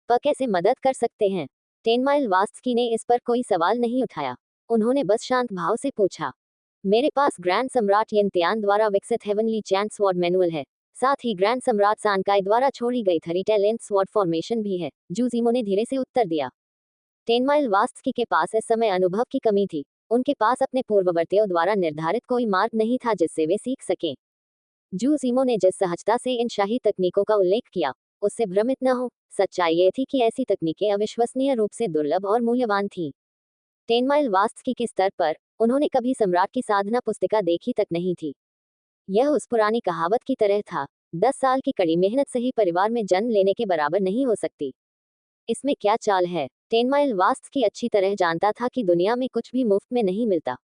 पर कैसे मदद कर सकते हैं? टेनमाइल वास्की ने इस पर कोई सवाल नहीं उठाया। उन्होंने बस शांत भाव से पूछा, मेरे पास ग्रैंड सम्राट यिनतियान द्वारा विकसित हेवनली चैन स्वॉर्ड मैनुअल है। साथ ही ग्रैंड सम्राट सांकाई द्वारा छोड़ी गई 30 टैलेंट स्वॉर्ड फॉर्मेशन भी है। जू जीमो ने धीरे से उत्तर दिया। टेनमाइल वास्की के पास इस समय अनुभव की कमी थी। उनके पास अपने पूर्ववर्तियों द्वारा निर्धारित कोई मार्ग नहीं था जिससे वे सीख सकें। जू जीमो ने जिस सहजता से इन शाही तकनीकों का उल्लेख किया, उससे भ्रमित न हो। सच्चाई ये थी कि ऐसी तकनीकें अविश्वसनीय रूप से दुर्लभ और मूल्यवान थीं। टेनमाइल वास्की के स्तर पर उन्होंने कभी सम्राट की साधना पुस्तिका देखी तक नहीं थी। यह उस पुरानी कहावत की तरह था, 10 साल की कड़ी मेहनत सही परिवार में जन्म लेने के बराबर नहीं हो सकती। इसमें क्या चाल है? टेनमाइल वास्की अच्छी तरह जानता था कि दुनिया में कुछ भी मुफ्त में नहीं मिलता।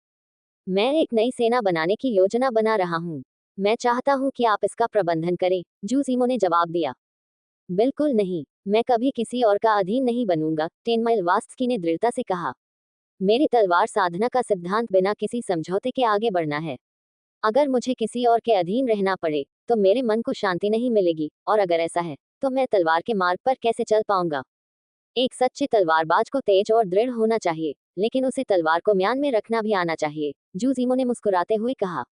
मैं एक नई सेना बनाने की योजना बना रहा हूँ। मैं चाहता हूँ कि आप इसका प्रबंधन करें, जू जीमो ने जवाब दिया। बिल्कुल नहीं, मैं कभी किसी और का अधीन नहीं बनूंगा, टेनमाइल वास्की ने दृढ़ता से कहा। मेरी तलवार साधना का सिद्धांत बिना किसी समझौते के आगे बढ़ना है। अगर मुझे किसी और के अधीन रहना पड़े तो मेरे मन को शांति नहीं मिलेगी, और अगर ऐसा है तो मैं तलवार के मार्ग पर कैसे चल पाऊंगा? एक सच्चे तलवारबाज को तेज और दृढ़ होना चाहिए, लेकिन उसे तलवार को म्यान में रखना भी आना चाहिए, जू जीमो ने मुस्कुराते हुए कहा।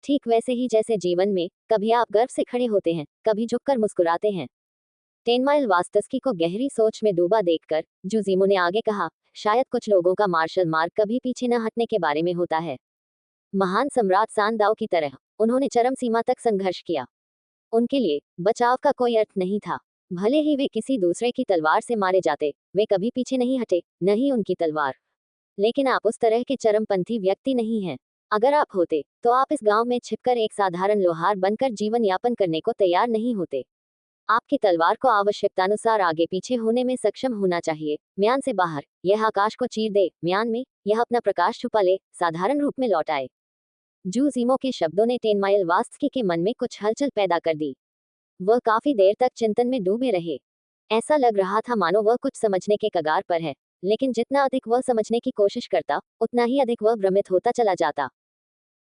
ठीक वैसे ही जैसे जीवन में कभी आप गर्व से खड़े होते हैं, कभी झुककर मुस्कुराते हैं। टेनमाइल वास्तस्की को गहरी सोच में डूबा देखकर जू जीमो ने आगे कहा, शायद कुछ लोगों का मार्शल मार्ग कभी पीछे न हटने के बारे में होता है। महान सम्राट सांदाओ की तरह उन्होंने चरम सीमा तक संघर्ष किया। उनके लिए बचाव का कोई अर्थ नहीं था। भले ही वे किसी दूसरे की तलवार से मारे जाते, वे कभी पीछे नहीं हटे, न ही उनकी तलवार। लेकिन आप उस तरह के चरमपंथी व्यक्ति नहीं हैं। अगर आप होते तो आप इस गांव में छिपकर एक साधारण लोहार बनकर जीवन यापन करने को तैयार नहीं होते। आपकी तलवार को आवश्यकतानुसार आगे पीछे होने में सक्षम होना चाहिए। म्यान से बाहर, यह आकाश को चीर दे, म्यान में यह अपना प्रकाश छुपा ले, साधारण रूप में लौट आए। जू जीमो के शब्दों ने टेनमाइल वास्की के मन में कुछ हलचल पैदा कर दी। वह काफी देर तक चिंतन में डूबे रहे। ऐसा लग रहा था मानो वह कुछ समझने के कगार पर है, लेकिन जितना अधिक वह समझने की कोशिश करता, उतना ही अधिक वह भ्रमित होता चला जाता।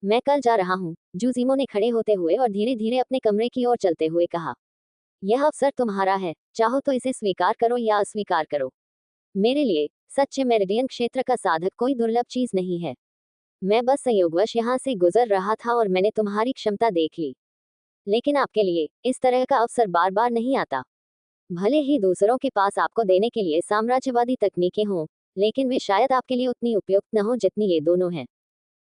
मैं कल जा रहा हूँ, जू जीमो ने खड़े होते हुए और धीरे धीरे अपने कमरे की ओर चलते हुए कहा। यह अवसर तुम्हारा है, चाहो तो इसे स्वीकार करो या अस्वीकार करो। मेरे लिए सच्चे मेरिडियन क्षेत्र का साधक कोई दुर्लभ चीज नहीं है। मैं बस संयोगवश यहाँ से गुजर रहा था और मैंने तुम्हारी क्षमता देख ली। लेकिन आपके लिए इस तरह का अवसर बार बार नहीं आता। भले ही दूसरों के पास आपको देने के लिए साम्राज्यवादी तकनीकें हों, लेकिन वे शायद आपके लिए उतनी उपयुक्त न हो जितनी ये दोनों हैं।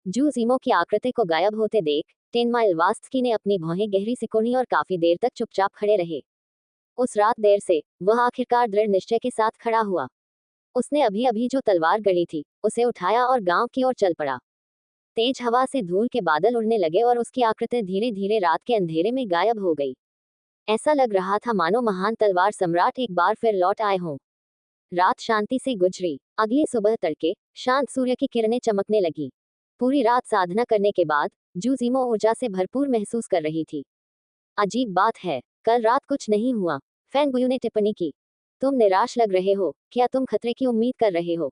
जू जीमो की आकृति को गायब होते देख टेनमाइल वास्की ने अपनी भौहें गहरी सिकोड़ी और काफी देर तक चुपचाप खड़े रहे। उस रात देर से वह आखिरकार दृढ़ निश्चय के साथ खड़ा हुआ। उसने अभी अभी जो तलवार गड़ी थी उसे उठाया और गांव की ओर चल पड़ा। तेज हवा से धूल के बादल उड़ने लगे और उसकी आकृति धीरे धीरे रात के अंधेरे में गायब हो गई। ऐसा लग रहा था मानो महान तलवार सम्राट एक बार फिर लौट आए हों। रात शांति से गुजरी। अगली सुबह तड़के शांत सूर्य की किरणें चमकने लगी। पूरी रात साधना करने के बाद जू जीमो ऊर्जा से भरपूर महसूस कर रही थी। अजीब बात है, कल रात कुछ नहीं हुआ, फैंग बुयू ने टिप्पणी की। तुम निराश लग रहे हो, क्या तुम खतरे की उम्मीद कर रहे हो?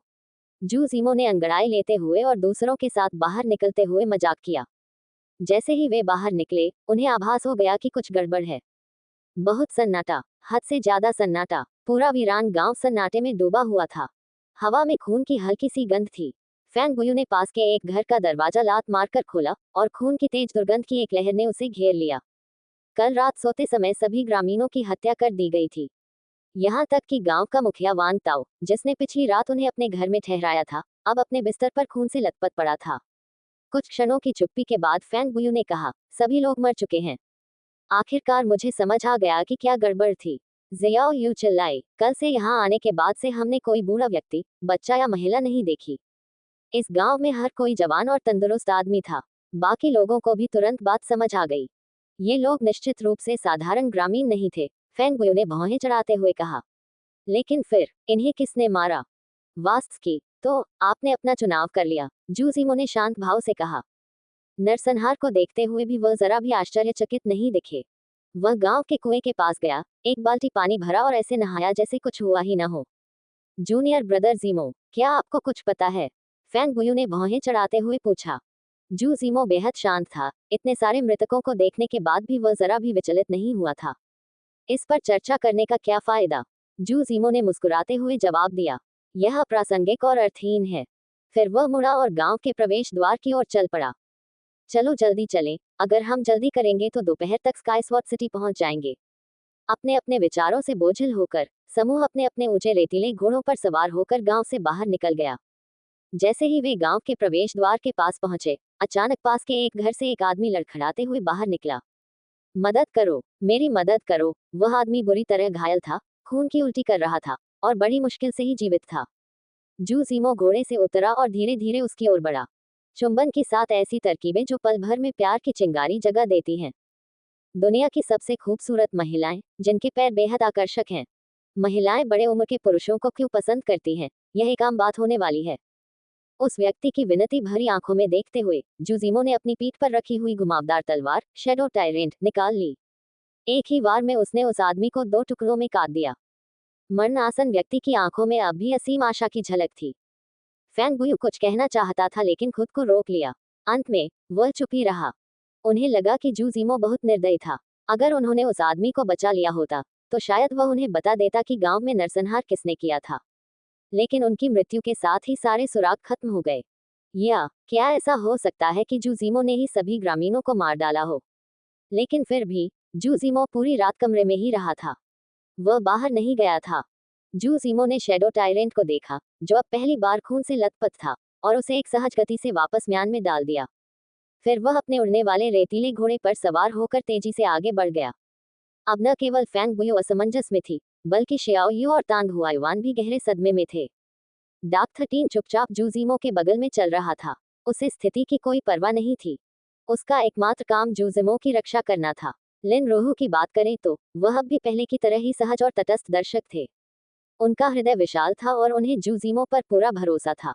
जू जीमो ने अंगड़ाई लेते हुए और दूसरों के साथ बाहर निकलते हुए मजाक किया। जैसे ही वे बाहर निकले, उन्हें आभास हो गया कि कुछ गड़बड़ है। बहुत सन्नाटा, हद से ज्यादा सन्नाटा। पूरा वीरान गांव सन्नाटे में डूबा हुआ था। हवा में खून की हल्की सी गंध थी। फैंग बुयू ने पास के एक घर का दरवाजा लात मारकर खोला और खून की तेज दुर्गंध की एक लहर ने उसे घेर लिया। कल रात सोते समय सभी ग्रामीणों की हत्या कर दी गई थी। यहाँ तक कि गांव का मुखिया वांग ताओ, जिसने पिछली रात उन्हें अपने घर में ठहराया था, अब अपने बिस्तर पर खून से लथपथ पड़ा था। कुछ क्षणों की चुप्पी के बाद फैंग बुयू ने कहा, सभी लोग मर चुके हैं। आखिरकार मुझे समझ आ गया कि क्या गड़बड़ थी। जियाओ यू चिल्लाई, कल से यहाँ आने के बाद से हमने कोई बूढ़ा व्यक्ति, बच्चा या महिला नहीं देखी। इस गांव में हर कोई जवान और तंदुरुस्त आदमी था। बाकी लोगों को भी तुरंत बात समझ आ गई। ये लोग निश्चित रूप से साधारण ग्रामीण नहीं थे, फैंग बुयू ने भौहें चढ़ाते हुए कहा। लेकिन फिर इन्हें किसने मारा? वास्की, तो आपने अपना चुनाव कर लिया, जू जीमो ने शांत भाव से कहा। नरसंहार को देखते हुए भी वह जरा भी आश्चर्यचकित नहीं दिखे। वह गांव के कुएं के पास गया, एक बाल्टी पानी भरा और ऐसे नहाया जैसे कुछ हुआ ही न हो। जूनियर ब्रदर जीमो, क्या आपको कुछ पता है? फैंग बुयू ने भौहें चढ़ाते हुए पूछा। जू जीमो बेहद शांत था। इतने सारे मृतकों को देखने के बाद भी वह जरा भी विचलित नहीं हुआ था। इस पर चर्चा करने का क्या फायदा? जू जीमो ने मुस्कुराते हुए जवाब दिया, यह अप्रासंगिक और अर्थहीन है। फिर वह मुड़ा और गांव के प्रवेश द्वार की ओर चल पड़ा। चलो जल्दी चलें, अगर हम जल्दी करेंगे तो दोपहर तक स्काईस्वॉट सिटी पहुंच जाएंगे। अपने अपने विचारों से बोझिल होकर समूह अपने अपने ऊंचे रेतीले घोड़ों पर सवार होकर गांव से बाहर निकल गया। जैसे ही वे गांव के प्रवेश द्वार के पास पहुंचे, अचानक पास के एक घर से एक आदमी लड़खड़ाते हुए बाहर निकला। मदद करो, मेरी मदद करो। वह आदमी बुरी तरह घायल था, खून की उल्टी कर रहा था और बड़ी मुश्किल से ही जीवित था। जू जीमो घोड़े से उतरा और धीरे धीरे उसकी ओर बढ़ा। चुंबन की 7 ऐसी तरकीबें जो पल भर में प्यार की चिंगारी जगा देती हैं। दुनिया की सबसे खूबसूरत महिलाएं, जिनके पैर बेहद आकर्षक हैं। महिलाएं बड़े उम्र के पुरुषों को क्यों पसंद करती हैं, यह एक आम बात होने वाली है। उस व्यक्ति की विनती भरी आंखों में देखते हुए जूजीमो ने अपनी पीठ पर रखी हुई घुमावदार तलवार शैडो टायरेंट निकाल ली। एक ही वार में उसने उस आदमी को 2 टुकड़ों में काट दिया। मरणासन व्यक्ति की आंखों में अब भी असीम आशा की झलक थी। फैंग बुयू कुछ कहना चाहता था लेकिन खुद को रोक लिया। अंत में वह चुप ही रहा। उन्हें लगा कि जूजीमो बहुत निर्दयी था। अगर उन्होंने उस आदमी को बचा लिया होता तो शायद वह उन्हें बता देता कि गांव में नरसंहार किसने किया था। लेकिन उनकी मृत्यु के साथ ही सारे सुराग खत्म हो गए। या क्या ऐसा हो सकता है कि जूजीमो ने ही सभी ग्रामीणों को मार डाला हो? लेकिन फिर भी जूजीमो पूरी रात कमरे में ही रहा था। वह बाहर नहीं गया था। जूजीमो ने शैडो टायरेंट को देखा, जो अब पहली बार खून से लथपथ था, और उसे एक सहज गति से वापस म्यान में डाल दिया। फिर वह अपने उड़ने वाले रेतीले घोड़े पर सवार होकर तेजी से आगे बढ़ गया। अब न केवल फैंग बुयो असमंजस में थी, बल्कि शियाओ यू और तांग हुआयुआन भी गहरे सदमे में थे। डाक 13 चुपचाप जूजीमो के बगल में चल रहा था। उसे स्थिति की कोई परवाह नहीं थी। उसका एकमात्र काम जूजीमो की रक्षा करना था। लिन रोहू की बात करें तो वह अब भी पहले की तरह ही सहज और तटस्थ दर्शक थे। उनका हृदय विशाल था और उन्हें जूजीमो पर पूरा भरोसा था।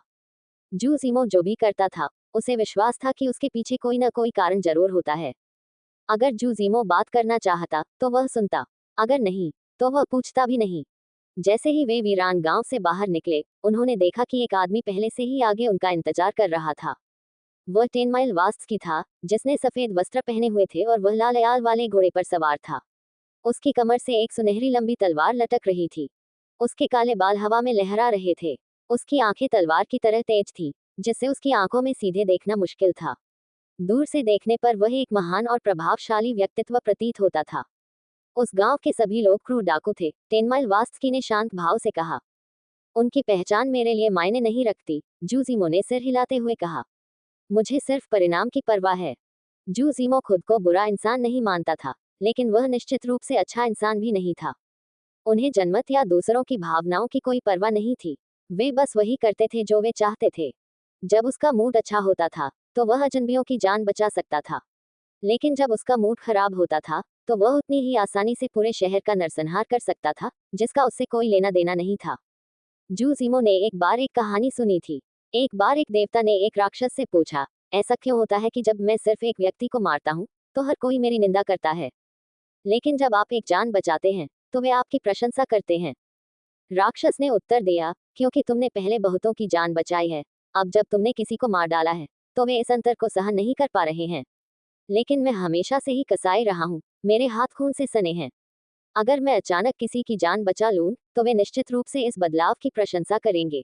जूजीमो जो भी करता था, उसे विश्वास था कि उसके पीछे कोई न कोई कारण जरूर होता है। अगर जूजीमो बात करना चाहता तो वह सुनता, अगर नहीं तो वह पूछता भी नहीं। जैसे ही वे वीरान गांव से बाहर निकले, उन्होंने देखा कि एक आदमी पहले से ही आगे उनका इंतजार कर रहा था। वह 10 माइल वास्क की था, जिसने सफेद वस्त्र पहने हुए थे और वह लाल याल वाले घोड़े पर सवार था। उसकी कमर से एक सुनहरी लंबी तलवार लटक रही थी। उसके काले बाल हवा में लहरा रहे थे। उसकी आंखें तलवार की तरह तेज थी, जिससे उसकी आंखों में सीधे देखना मुश्किल था। दूर से देखने पर वह एक महान और प्रभावशाली व्यक्तित्व प्रतीत होता था। उस गांव के सभी लोग क्रूर डाकू थे, 10 माइल वास्की ने शांत भाव से कहा। उनकी पहचान मेरे लिए मायने नहीं रखती, जूजीमो ने सिर हिलाते हुए कहा। मुझे सिर्फ परिणाम की परवाह है। जूजीमो खुद को बुरा इंसान नहीं मानता था, लेकिन वह निश्चित रूप से अच्छा इंसान भी नहीं था। उन्हें जनमत या दूसरों की भावनाओं की कोई परवाह नहीं थी। वे बस वही करते थे जो वे चाहते थे। जब उसका मूड अच्छा होता था तो वह अजनबियों की जान बचा सकता था, लेकिन जब उसका मूड खराब होता था तो वह उतनी ही आसानी से पूरे शहर का नरसंहार कर सकता था, जिसका उससे कोई लेना देना नहीं था। जूजीमो ने एक बार एक कहानी सुनी थी। एक बार एक देवता ने एक राक्षस से पूछा, ऐसा क्यों होता है कि जब मैं सिर्फ एक व्यक्ति को मारता हूँ तो हर कोई मेरी निंदा करता है, लेकिन जब आप एक जान बचाते हैं तो वे आपकी प्रशंसा करते हैं? राक्षस ने उत्तर दिया, क्योंकि तुमने पहले बहुतों की जान बचाई है। अब जब तुमने किसी को मार डाला है तो वे इस अंतर को सहन नहीं कर पा रहे हैं। लेकिन मैं हमेशा से ही कसाई रहा हूँ, मेरे हाथ खून से सने हैं। अगर मैं अचानक किसी की जान बचा लूं तो वे निश्चित रूप से इस बदलाव की प्रशंसा करेंगे।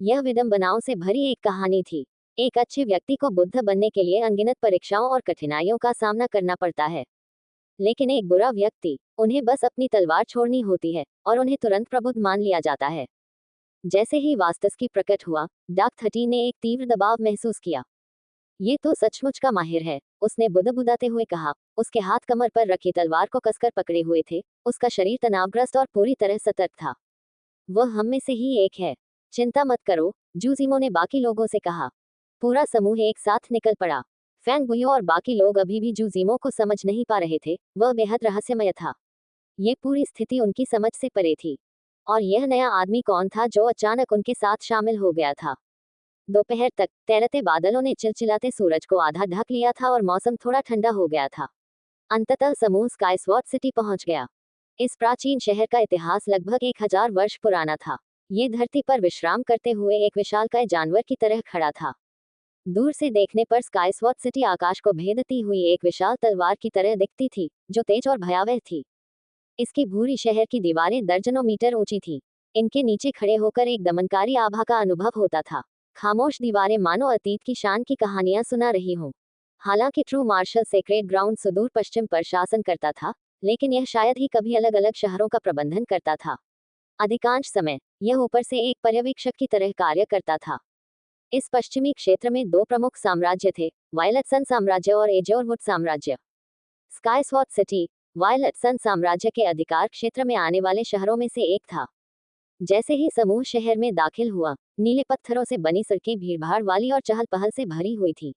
यह विडंबनाओं से भरी एक कहानी थी। एक अच्छे व्यक्ति को बुद्ध बनने के लिए अनगिनत परीक्षाओं और कठिनाइयों का सामना करना पड़ता है, लेकिन एक बुरा व्यक्ति, उन्हें बस अपनी तलवार छोड़नी होती है और उन्हें तुरंत प्रबुद्ध मान लिया जाता है। जैसे ही वास्तस्की प्रकट हुआ, डाक 13 ने एक तीव्र दबाव महसूस किया। ये तो सचमुच का माहिर है, उसने बुदबुदाते हुए कहा। उसके हाथ कमर पर रखी तलवार को कसकर पकड़े हुए थे, उसका शरीर तनावग्रस्त और पूरी तरह सतर्क था। वह हम में से ही एक है। चिंता मत करो, जूजीमो ने बाकी लोगों से कहा। पूरा समूह एक साथ निकल पड़ा। फैंग बुयो और बाकी लोग अभी भी जूजीमो को समझ नहीं पा रहे थे, वह बेहद रहस्यमय था। ये पूरी स्थिति उनकी समझ से परे थी। और यह नया आदमी कौन था जो अचानक उनके साथ शामिल हो गया था? दोपहर तक तैरते बादलों ने चिलचिलाते सूरज को आधा ढक लिया था और मौसम थोड़ा ठंडा हो गया था। अंततः समूह स्काईस्वॉट सिटी पहुंच गया। इस प्राचीन शहर का इतिहास लगभग 1000 वर्ष पुराना था। ये धरती पर विश्राम करते हुए एक विशालकाय जानवर की तरह खड़ा था। दूर से देखने पर स्काईस्वॉट सिटी आकाश को भेदती हुई एक विशाल तलवार की तरह दिखती थी, जो तेज और भयावह थी। इसकी भूरी शहर की दीवारें दर्जनों मीटर ऊंची थीं। इनके नीचे खड़े होकर एक दमनकारी आभा का अनुभव होता था। खामोश दीवारें मानो अतीत की शान की कहानियां सुना रही हों। हालांकि ट्रू मार्शल सेक्रेड ग्राउंड सुदूर पश्चिम पर शासन करता था, लेकिन यह शायद ही कभी अलग अलग शहरों का प्रबंधन करता था। अधिकांश समय यह ऊपर से एक पर्यवेक्षक की तरह कार्य करता था। इस पश्चिमी क्षेत्र में दो प्रमुख साम्राज्य थे, वायलट सन साम्राज्य और एजोरवुड साम्राज्य। स्काईस्वॉट सिटी वायलट सन साम्राज्य के अधिकार क्षेत्र में आने वाले शहरों में से एक था। जैसे ही समूह शहर में दाखिल हुआ, नीले पत्थरों से बनी सड़कें भीड़भाड़ वाली और चहल पहल से भरी हुई थी।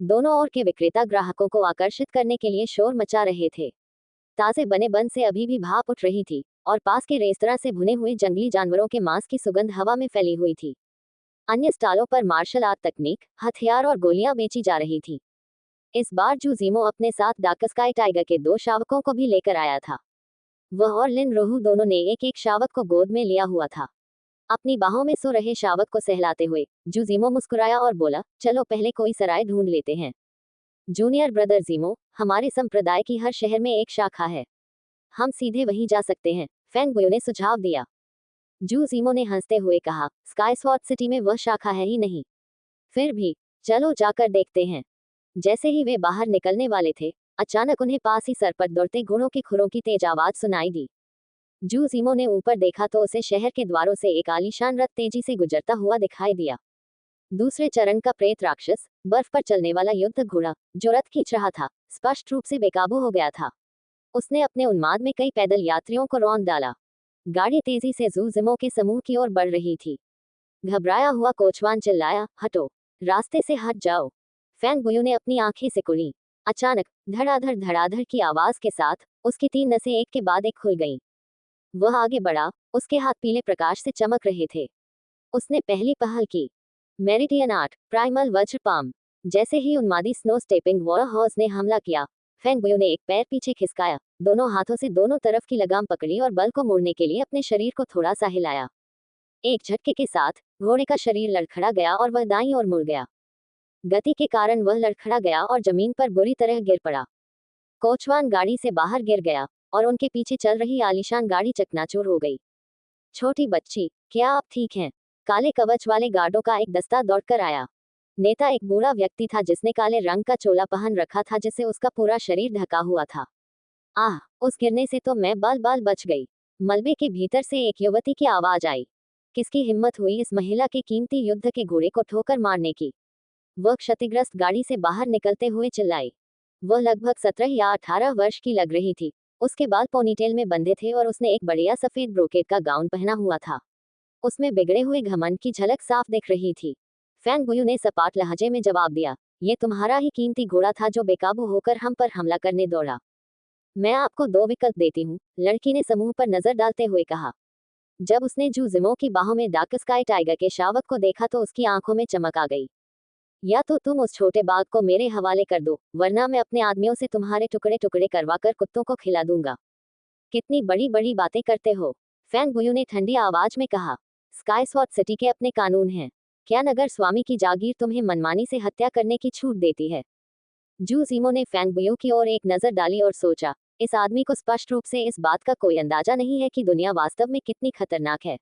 दोनों ओर के विक्रेता ग्राहकों को आकर्षित करने के लिए शोर मचा रहे थे। ताजे बने बन से अभी भी भाप उठ रही थी और पास के रेस्तरां से भुने हुए जंगली जानवरों के मांस की सुगंध हवा में फैली हुई थी। अन्य स्टॉलों पर मार्शल आर्ट तकनीक, हथियार और गोलियां बेची जा रही थी। इस बार जूजीमो अपने साथ डाकस्काई टाइगर के दो शावकों को भी लेकर आया था। वह और लिन रोहू दोनों ने एक एक शावक को गोद में लिया हुआ था। अपनी बाहों में सो रहे शावक को सहलाते हुए जूजीमो मुस्कुराया और बोला, चलो पहले कोई सराय ढूंढ लेते हैं। जूनियर ब्रदर जीमो, हमारे संप्रदाय की हर शहर में एक शाखा है। हम सीधे वहीं जा सकते हैं, फेंग बुयो ने सुझाव दिया। जूजीमो ने हंसते हुए कहा, स्काईस्वॉट सिटी में वह शाखा है ही नहीं। फिर भी चलो जाकर देखते हैं। जैसे ही वे बाहर निकलने वाले थे, अचानक उन्हें पास ही सर पर दौड़ते घोड़ों की खुरों की तेज आवाज सुनाई दी। जूजीमो ने ऊपर देखा तो उसे शहर के द्वारों से एक आलीशान रथ तेजी से गुजरता हुआ दिखाई दिया। दूसरे चरण का प्रेत राक्षस, बर्फ पर चलने वाला युद्ध घोड़ा, जो रथ खींच रहा था, स्पष्ट रूप से बेकाबू हो गया था। उसने अपने उन्माद में कई पैदल यात्रियों को रौंद डाला। गाड़ी तेजी से जूजिमो के समूह की ओर बढ़ रही थी। घबराया हुआ कोचवान चिल्लाया, हटो, रास्ते से हट जाओ। फेंग बुयो ने अपनी आंखें सिकुड़ी। अचानक धड़ाधड़ धड़ाधड़ की आवाज के साथ उसकी तीन नसें एक के बाद एक खुल गईं। वह आगे बढ़ा, उसके हाथ पीले प्रकाश से चमक रहे थे। उसने पहली पहल की, मेरिडियन आर्ट, प्राइमल वज्र पाम। जैसे ही उन्मादी स्नो स्टेपिंग वॉरहॉर्स ने हमला किया, फेंग बुयो ने एक पैर पीछे खिसकाया, दोनों हाथों से दोनों तरफ की लगाम पकड़ी और बल को मोड़ने के लिए अपने शरीर को थोड़ा सा हिलाया। एक झटके के साथ घोड़े का शरीर लड़खड़ा गया और वह दाईं ओर मुड़ गया। गति के कारण वह लड़खड़ा गया और जमीन पर बुरी तरह गिर पड़ा। कोचवान गाड़ी से बाहर गिर गया और उनके पीछे चल रही आलीशान गाड़ी चकनाचूर हो गई। छोटी बच्ची, क्या आप ठीक हैं? काले कवच वाले गार्डों का एक दस्ता दौड़कर आया। नेता एक बूढ़ा व्यक्ति था जिसने काले रंग का चोला पहन रखा था जिससे उसका पूरा शरीर ढका हुआ था। आह, उस गिरने से तो मैं बाल बाल बच गई। मलबे के भीतर से एक युवती की आवाज आई। किसकी हिम्मत हुई इस महिला के कीमती युद्ध के घोड़े को ठोकर मारने की? वह क्षतिग्रस्त गाड़ी से बाहर निकलते हुए चिल्लाई। वह लगभग 17 या 18 वर्ष की लग रही थी। उसके बाल पोनीटेल में बंधे थे और उसने एक बढ़िया सफेद ब्रोकेड का गाउन पहना हुआ था। उसमें बिगड़े हुए घमंड की झलक साफ दिख रही थी। फेंग बुयू ने सपाट लहजे में जवाब दिया, ये तुम्हारा ही कीमती घोड़ा था जो बेकाबू होकर हम पर हमला करने दौड़ा। मैं आपको दो विकल्प देती हूँ, लड़की ने समूह पर नजर डालते हुए कहा। जब उसने जूजिमो की बाहों में डाकस्काई टाइगर के शावक को देखा तो उसकी आंखों में चमक आ गई। या तो तुम उस छोटे बाघ को मेरे हवाले कर दो, वरना मैं अपने आदमियों से तुम्हारे टुकड़े टुकड़े करवाकर कुत्तों को खिला दूंगा। कितनी बड़ी बड़ी बातें करते हो, फेंग बुयू ने ठंडी आवाज में कहा। स्काईस्वॉट सिटी के अपने कानून हैं। क्या नगर स्वामी की जागीर तुम्हें मनमानी से हत्या करने की छूट देती है? जूजीमो ने फेंग बुयू की ओर एक नजर डाली और सोचा, इस आदमी को स्पष्ट रूप से इस बात का कोई अंदाजा नहीं है कि दुनिया वास्तव में कितनी खतरनाक है।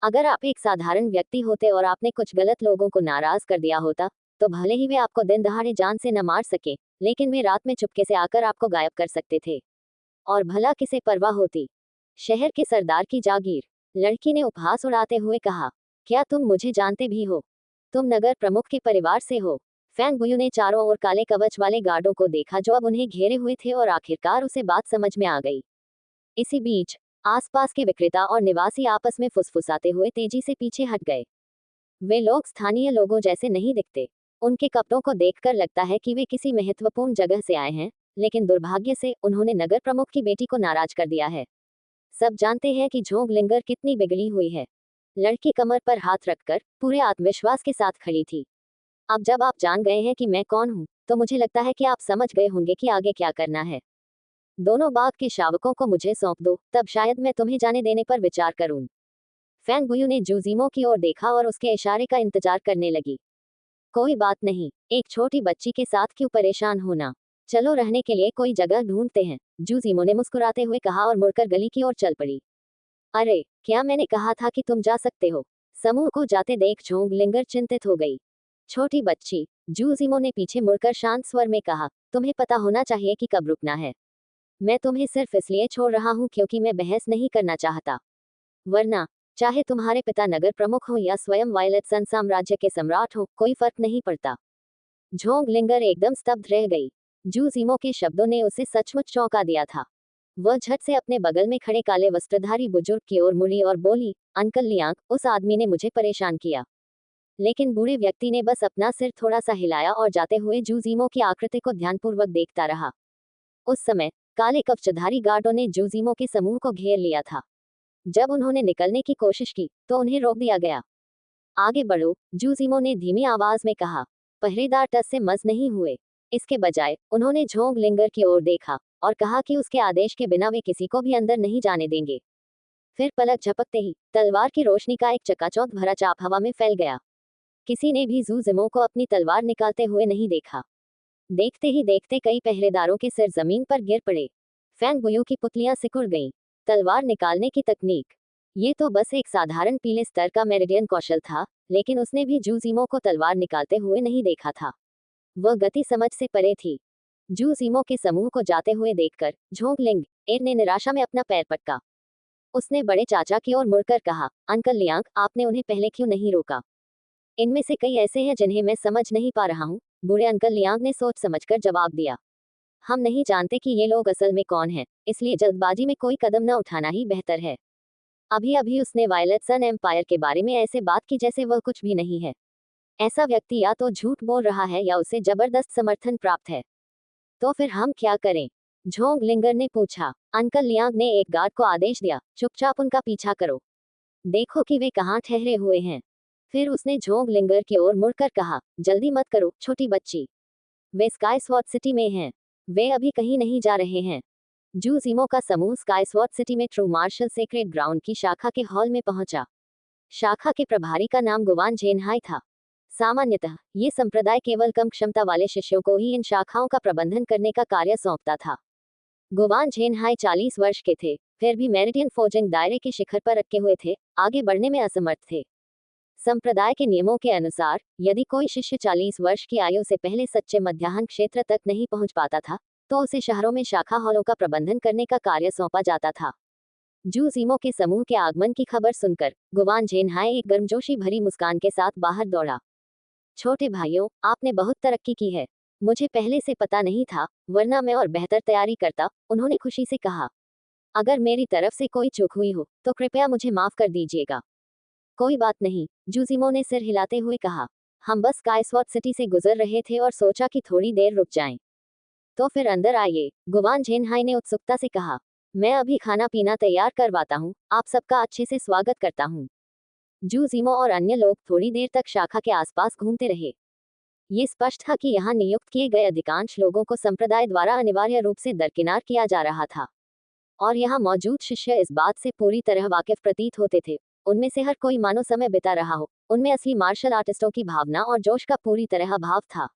अगर आप एक साधारण व्यक्ति होते और आपने कुछ गलत लोगों को नाराज कर दिया होता, तो भले ही वे आपको दिन दहाड़े जान से न मार सके, लेकिन वे रात में चुपके से आकर आपको गायब कर सकते थे। और भला किसे परवाह होती? शहर के सरदार की जागीर, लड़की ने उपहास उड़ाते हुए कहा। क्या तुम मुझे जानते भी हो? तुम नगर प्रमुख के परिवार से हो। फेंग बुयू ने चारों ओर काले कवच वाले गार्डों को देखा जो अब उन्हें घेरे हुए थे और आखिरकार उसे बात समझ में आ गई। इसी बीच आसपास के विक्रेता और निवासी आपस में फुसफुसाते हुए तेजी से पीछे हट गए। वे लोग स्थानीय लोगों जैसे नहीं दिखते। उनके कपड़ों को देखकर लगता है कि वे किसी महत्वपूर्ण जगह से आए हैं, लेकिन दुर्भाग्य से उन्होंने नगर प्रमुख की बेटी को नाराज कर दिया है। सब जानते हैं कि झोंग लिंगर कितनी बिगड़ी हुई है। लड़की कमर पर हाथ रखकर पूरे आत्मविश्वास के साथ खड़ी थी। अब जब आप जान गए हैं कि मैं कौन हूँ, तो मुझे लगता है कि आप समझ गए होंगे कि आगे क्या करना है। दोनों बाघ के शावकों को मुझे सौंप दो, तब शायद मैं तुम्हें जाने देने पर विचार करूं। फेंग बुयू ने जूजीमो की ओर देखा और उसके इशारे का इंतजार करने लगी। कोई बात नहीं, एक छोटी बच्ची के साथ क्यों परेशान होना? चलो रहने के लिए कोई जगह ढूंढते हैं, जू जिमो ने मुस्कुराते हुए कहा और मुड़कर गली की ओर चल पड़ी। अरे क्या मैंने कहा था कि तुम जा सकते हो। समूह को जाते देख झोंग लिंगर चिंतित हो गई। छोटी बच्ची, जू जिमो ने पीछे मुड़कर शांत स्वर में कहा, तुम्हें पता होना चाहिए कि कब रुकना है। मैं तुम्हें सिर्फ इसलिए छोड़ रहा हूँ क्योंकि मैं बहस नहीं करना चाहता, वरना चाहे तुम्हारे पिता नगर प्रमुख हो या स्वयं वायलेट सन साम्राज्य के सम्राट हो, कोई फर्क नहीं पड़ता। झोंग लिंगर एकदम स्तब्ध रह गई। जू जिमो के शब्दों ने उसे सचमुच चौंका दिया था। वह झट से अपने बगल में खड़े काले वस्त्रधारी बुजुर्ग की ओर मुड़ी और बोली, अंकल लियांग, उस आदमी ने मुझे परेशान किया। लेकिन बूढ़े व्यक्ति ने बस अपना सिर थोड़ा सा हिलाया और जाते हुए जू जिमो की आकृति को ध्यानपूर्वक देखता रहा। उस समय काले कवचधारी गार्डों ने जू जिमो के समूह को घेर लिया था। जब उन्होंने निकलने की कोशिश की तो उन्हें रोक दिया गया। आगे बढ़ो, जू जिमो ने धीमी आवाज में कहा। पहरेदार टस से मस नहीं हुए। इसके बजाय उन्होंने झोंग लिंगर की ओर देखा और कहा कि उसके आदेश के बिना वे किसी को भी अंदर नहीं जाने देंगे। फिर पलक झपकते ही तलवार की रोशनी का एक चकाचौंध भरा चाप हवा में फैल गया। किसी ने भी जू जिमो को अपनी तलवार निकालते हुए नहीं देखा। देखते ही देखते कई पहरेदारों के सिर जमीन पर गिर पड़े। फैंग बुयू की पुतलियां सिकुड़ गईं। तलवार निकालने की तकनीक, ये तो बस एक साधारण पीले स्तर का मेरिडियन कौशल था, लेकिन उसने भी जू जिमो को तलवार निकालते हुए नहीं देखा था। वह गति समझ से परे थी। जू जिमो के समूह को जाते हुए देखकर झोंग लिंग एर ने निराशा में अपना पैर पटका। उसने बड़े चाचा की ओर मुड़कर कहा, अंकल लियांग, आपने उन्हें पहले क्यों नहीं रोका? इनमें से कई ऐसे हैं जिन्हें मैं समझ नहीं पा रहा हूँ। बूढ़े अंकल लियांग ने सोच समझकर जवाब दिया। हम नहीं जानते कि ये लोग असल में कौन हैं, इसलिए जल्दबाजी में कोई कदम न उठाना ही बेहतर है। अभी अभी उसने वायलेट सन एम्पायर के बारे में ऐसे बात की जैसे वह कुछ भी नहीं है। ऐसा व्यक्ति या तो झूठ बोल रहा है या उसे जबरदस्त समर्थन प्राप्त है। तो फिर हम क्या करें? झोंग लिंगर ने पूछा। अंकल लियांग ने एक गार्ड को आदेश दिया, चुपचाप उनका पीछा करो। देखो कि वे कहाँ ठहरे हुए हैं। फिर उसने झोंग लिंगर की ओर मुड़कर कहा, जल्दी मत करो छोटी बच्ची। वे स्काई स्वॉर्ड सिटी में हैं। वे अभी कहीं नहीं जा रहे हैं। जू जिमो का समूह स्काई स्वॉर्ड सिटी में ट्रू मार्शल सेक्रेड ग्राउंड की शाखा के हॉल में पहुंचा। शाखा के प्रभारी का नाम गुवान झेनहाई था। सामान्यतः ये संप्रदाय केवल कम क्षमता वाले शिष्यों को ही इन शाखाओं का प्रबंधन करने का कार्य सौंपता था। गुवान झेनहाई 40 वर्ष के थे, फिर भी मेरिडियन फोजिंग दायरे के शिखर पर अटके हुए थे, आगे बढ़ने में असमर्थ थे। संप्रदाय के नियमों के अनुसार यदि कोई शिष्य 40 वर्ष की आयु से पहले सच्चे मध्याह्न क्षेत्र तक नहीं पहुंच पाता था, तो उसे शहरों में शाखा हॉलों का प्रबंधन करने का कार्य सौंपा जाता था। जू जिमो के समूह के आगमन की खबर सुनकर गुवान झेनहाई एक गर्मजोशी भरी मुस्कान के साथ बाहर दौड़ा। छोटे भाइयों, आपने बहुत तरक्की की है। मुझे पहले से पता नहीं था, वरना मैं और बेहतर तैयारी करता, उन्होंने खुशी से कहा। अगर मेरी तरफ से कोई चूक हुई हो तो कृपया मुझे माफ कर दीजिएगा। कोई बात नहीं, जू जिमो ने सिर हिलाते हुए कहा। हम बस स्काईस्वॉर्ड सिटी से गुजर रहे थे और सोचा कि थोड़ी देर रुक जाएं। तो फिर अंदर आइए, गुवान झेनहाई ने उत्सुकता से कहा। मैं अभी खाना पीना तैयार करवाता हूँ, आप सबका अच्छे से स्वागत करता हूँ। जू जिमो और अन्य लोग थोड़ी देर तक शाखा के आसपास घूमते रहे। ये स्पष्ट था कि यहाँ नियुक्त किए गए अधिकांश लोगों को संप्रदाय द्वारा अनिवार्य रूप से दरकिनार किया जा रहा था, और यहाँ मौजूद शिष्य इस बात से पूरी तरह वाकिफ प्रतीत होते थे। उनमें से हर कोई मानो समय बिता रहा हो। उनमें असली मार्शल आर्टिस्टों की भावना और जोश का पूरी तरह अभाव था।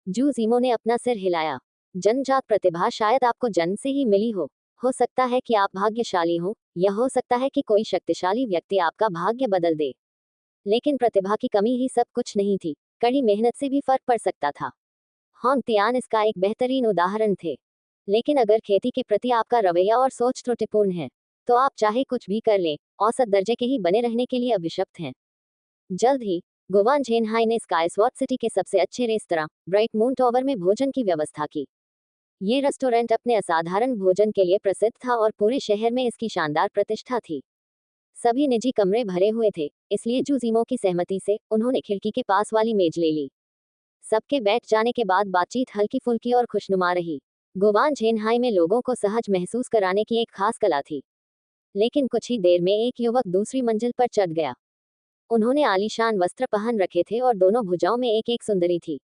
जू जिमो ने अपना सिर हिलाया। जन्मजात प्रतिभा शायद आपको जन्म से ही मिली हो सकता है कि आप भाग्यशाली हो, या हो सकता है कि कोई शक्तिशाली व्यक्ति आपका भाग्य बदल दे। लेकिन प्रतिभा की कमी ही सब कुछ नहीं थी, कड़ी मेहनत से भी फर्क पड़ सकता था। होंग तियान इसका एक बेहतरीन उदाहरण थे। लेकिन अगर खेती के प्रति आपका रवैया और सोच त्रुटिपूर्ण है, तो आप चाहे कुछ भी कर लें, औसत दर्जे के ही बने रहने के लिए अभिशप्त हैं। जल्द ही गुवान झेनहाई ने स्काईस्वॉर्ड सिटी के सबसे अच्छे रेस्तरां ब्राइट मून टावर में भोजन की व्यवस्था की। ये रेस्टोरेंट अपने असाधारण भोजन के लिए प्रसिद्ध था और पूरे शहर में इसकी शानदार प्रतिष्ठा थी। सभी निजी कमरे भरे हुए थे, इसलिए जू जिमो की सहमति से उन्होंने खिड़की के पास वाली मेज ले ली। सबके बैठ जाने के बाद बातचीत हल्की फुल्की और खुशनुमा रही। गुवान झेनहाई में लोगों को सहज महसूस कराने की एक खास कला थी। लेकिन कुछ ही देर में एक युवक दूसरी मंजिल पर चढ़ गया। उन्होंने आलीशान वस्त्र पहन रखे थे और दोनों भुजाओं में एक एक सुंदरी थी।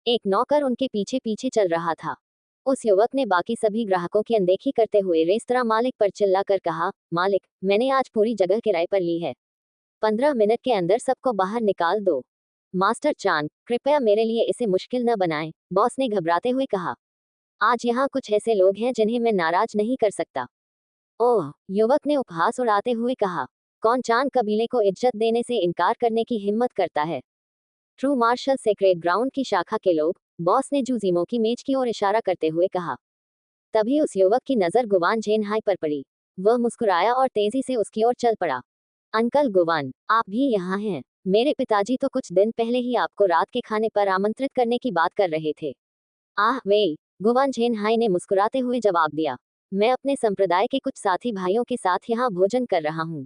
एक नौकर उनके पीछे पीछे चल रहा था। उस युवक ने बाकी सभी ग्राहकों की अनदेखी करते हुए रेस्तरां मालिक पर चिल्लाकर कहा, मालिक, मैंने आज पूरी जगह किराए पर ली है। 15 मिनट के अंदर सबको बाहर निकाल दो। मास्टर चांग, कृपया मेरे लिए इसे मुश्किल न बनाएं, बॉस ने घबराते हुए कहा। आज यहाँ कुछ ऐसे लोग हैं जिन्हें मैं नाराज नहीं कर सकता। ओह, युवक ने उपहास उड़ाते हुए कहा। कौन चांद कबीले को इज्जत देने से इनकार करने की हिम्मत करता है? ट्रू मार्शल सेक्रेट ग्राउंड की शाखा के लोग, बॉस ने जूजिमो की मेज की ओर इशारा करते हुए कहा। तभी उस युवक की नजर गुवान झेनहाई पर पड़ी। वह मुस्कुराया और तेजी से उसकी ओर चल पड़ा। अंकल गुवान, आप भी यहाँ हैं। मेरे पिताजी तो कुछ दिन पहले ही आपको रात के खाने पर आमंत्रित करने की बात कर रहे थे। आह वे, गुवान झेनहाई ने मुस्कुराते हुए जवाब दिया। मैं अपने संप्रदाय के कुछ साथी भाइयों के साथ यहाँ भोजन कर रहा हूँ।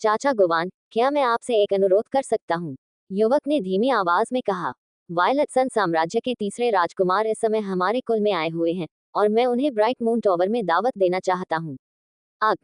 चाचा गुवान, क्या मैं आपसे एक अनुरोध कर सकता हूँ? युवक ने धीमी आवाज में कहा। वायलट सन साम्राज्य के तीसरे राजकुमार इस समय हमारे कुल में आए हुए हैं और मैं उन्हें ब्राइट मून टॉवर में दावत देना चाहता हूँ। अग